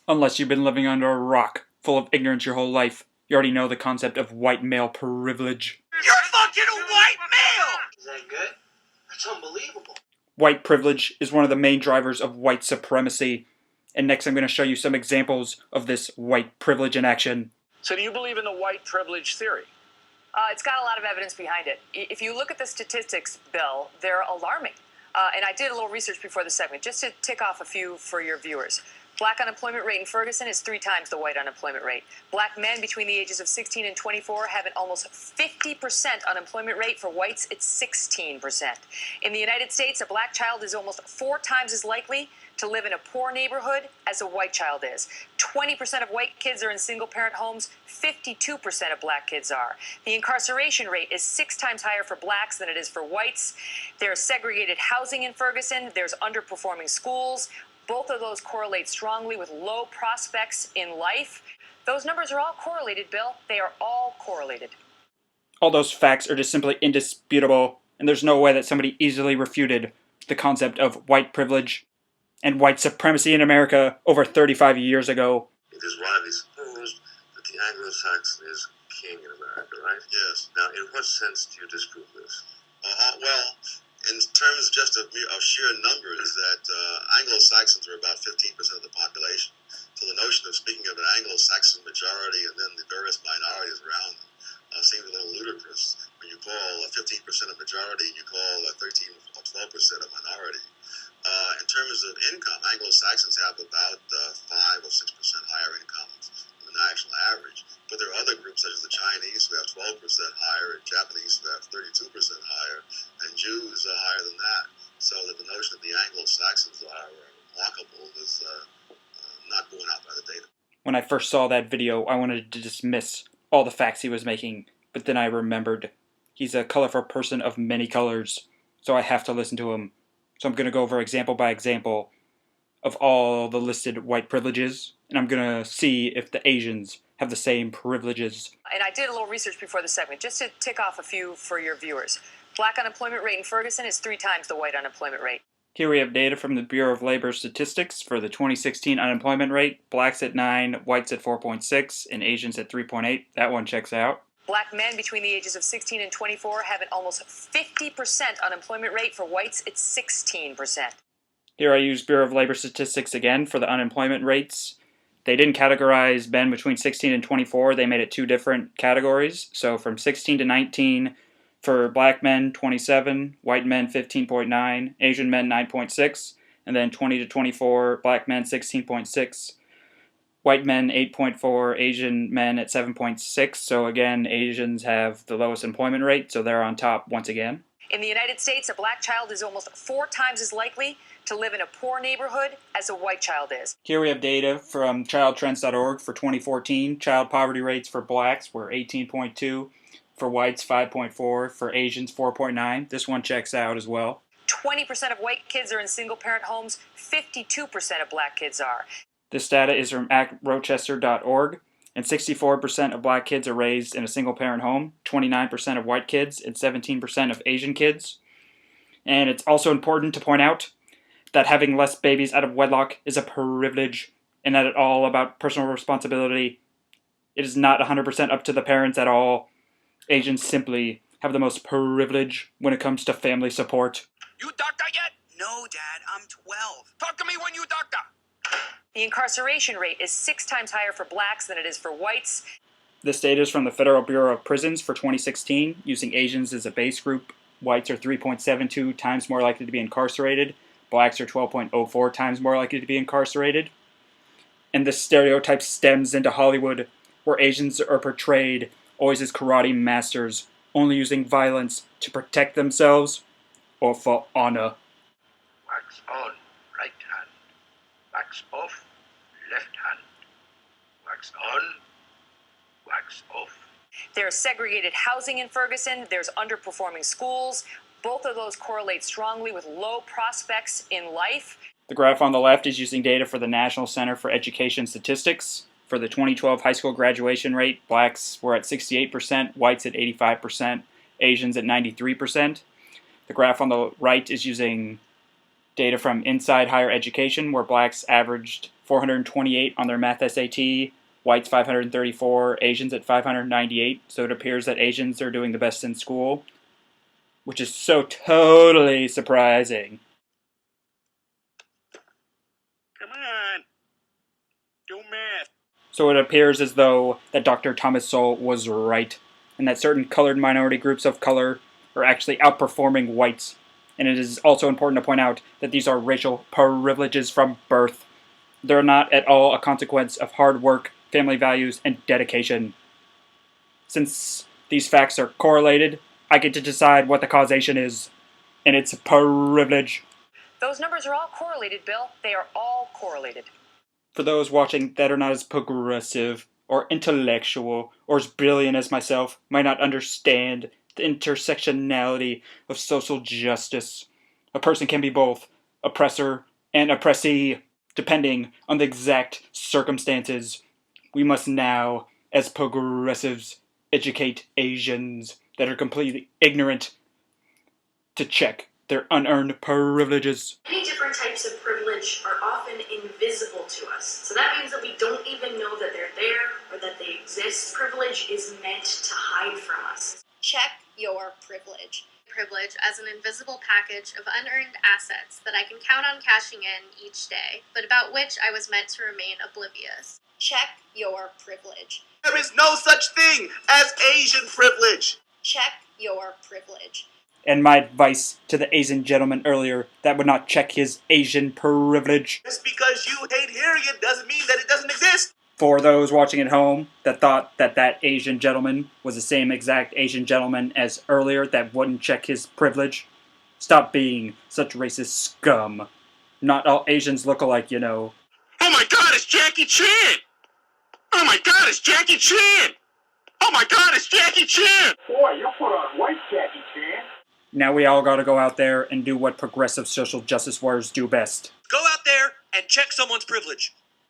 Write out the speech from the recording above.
Unless you've been living under a rock, full of ignorance your whole life, you already know the concept of white male privilege. You're fucking a white male! Is that good? That's unbelievable. White privilege is one of the main drivers of white supremacy. And next I'm going to show you some examples of this white privilege in action. So do you believe in the white privilege theory? It's got a lot of evidence behind it. If you look at the statistics, Bill, they're alarming. And I did a little research before the segment, just to tick off a few for your viewers. Black unemployment rate in Ferguson is 3 times the white unemployment rate. Black men between the ages of 16 and 24 have an almost 50% unemployment rate. For whites, it's 16%. In the United States, a black child is almost 4 times as likely to live in a poor neighborhood as a white child is. 20% of white kids are in single-parent homes. 52% of black kids are. The incarceration rate is 6 times higher for blacks than it is for whites. There's segregated housing in Ferguson. There's underperforming schools. Both of those correlate strongly with low prospects in life. Those numbers are all correlated, Bill. They are all correlated. All those facts are just simply indisputable, and there's no way that somebody easily refuted the concept of white privilege and white supremacy in America over 35 years ago. It is widely supposed that the Anglo-Saxon is king in America, right? Yes. Now, in what sense do you disprove this? Well, in terms just of sheer numbers, that Anglo-Saxons are about 15% of the population. So the notion of speaking of an Anglo-Saxon majority and then the various minorities around them seems a little ludicrous. When you call 15% a majority, you call 13 or 12% a minority. In terms of income, Anglo-Saxons have about 5 or 6% higher incomes than the national average. But there are other groups such as the Chinese who have 12% higher, and Japanese who have 32% higher, and Jews are higher than that. So that the notion that the Anglo-Saxons are remarkable is not borne out by the data. When I first saw that video, I wanted to dismiss all the facts he was making, but then I remembered he's a colorful person of many colors, so I have to listen to him. So I'm going to go over example by example of all the listed white privileges, and I'm going to see if the Asians have the same privileges. And I did a little research before the segment, just to tick off a few for your viewers. Black unemployment rate in Ferguson is 3 times the white unemployment rate. Here we have data from the Bureau of Labor Statistics for the 2016 unemployment rate. Blacks at 9, whites at 4.6, and Asians at 3.8. That one checks out. Black men between the ages of 16 and 24 have an almost 50% unemployment rate. For whites, it's 16%. Here I use Bureau of Labor Statistics again for the unemployment rates. They didn't categorize men between 16 and 24. They made it 2 different categories. So from 16 to 19, for black men, 27, white men, 15.9, Asian men, 9.6, and then 20 to 24, black men, 16.6, white men, 8.4, Asian men at 7.6. So again, Asians have the lowest employment rate, so they're on top once again. In the United States, a black child is almost 4 times as likely to live in a poor neighborhood as a white child is. Here we have data from childtrends.org for 2014. Child poverty rates for blacks were 18.2, for whites 5.4, for Asians 4.9. This one checks out as well. 20% of white kids are in single-parent homes. 52% of black kids are. This data is from actrochester.org, and 64% of black kids are raised in a single-parent home, 29% of white kids, and 17% of Asian kids. And it's also important to point out that having less babies out of wedlock is a privilege, and that it's all about personal responsibility. It is not 100% up to the parents at all. Asians simply have the most privilege when it comes to family support. You doctor yet? No, Dad, I'm 12. Talk to me when you doctor. The incarceration rate is 6 times higher for blacks than it is for whites. This data is from the Federal Bureau of Prisons for 2016, using Asians as a base group. Whites are 3.72 times more likely to be incarcerated. Blacks are 12.04 times more likely to be incarcerated. And this stereotype stems into Hollywood, where Asians are portrayed always as karate masters, only using violence to protect themselves or for honor. Wax on, right hand. Wax off, left hand. Wax on, wax off. There's segregated housing in Ferguson. There's underperforming schools. Both of those correlate strongly with low prospects in life. The graph on the left is using data for the National Center for Education Statistics. For the 2012 high school graduation rate, blacks were at 68%, whites at 85%, Asians at 93%. The graph on the right is using data from Inside Higher Education, where blacks averaged 428 on their math SAT, whites 534, Asians at 598. So it appears that Asians are doing the best in school, which is so totally surprising. Come on. Do math. So it appears as though that Dr. Thomas Sowell was right, and that certain colored minority groups of color are actually outperforming whites. And it is also important to point out that these are racial privileges from birth. They're not at all a consequence of hard work, family values, and dedication. Since these facts are correlated, I get to decide what the causation is, and it's privilege. Those numbers are all correlated, Bill. They are all correlated. For those watching that are not as progressive, or intellectual, or as brilliant as myself, might not understand the intersectionality of social justice. A person can be both oppressor and oppressee, depending on the exact circumstances. We must now, as progressives, educate Asians that are completely ignorant to check their unearned privileges. Many different types of privilege are often invisible to us. So that means that we don't even know that they're there or that they exist. Privilege is meant to hide from us. Check your privilege. Privilege as an invisible package of unearned assets that I can count on cashing in each day, but about which I was meant to remain oblivious. Check your privilege. There is no such thing as Asian privilege. Check your privilege. And my advice to the Asian gentleman earlier that would not check his Asian privilege. Just because you hate hearing it doesn't mean that it doesn't exist. For those watching at home that thought that that Asian gentleman was the same exact Asian gentleman as earlier that wouldn't check his privilege, stop being such racist scum. Not all Asians look alike, you know. Oh my God, it's Jackie Chan! Oh my God, it's Jackie Chan! Oh my God, it's Jackie Chan! Boy, you put on white, Jackie Chan. Now we all gotta go out there and do what progressive social justice warriors do best. Go out there and check someone's privilege.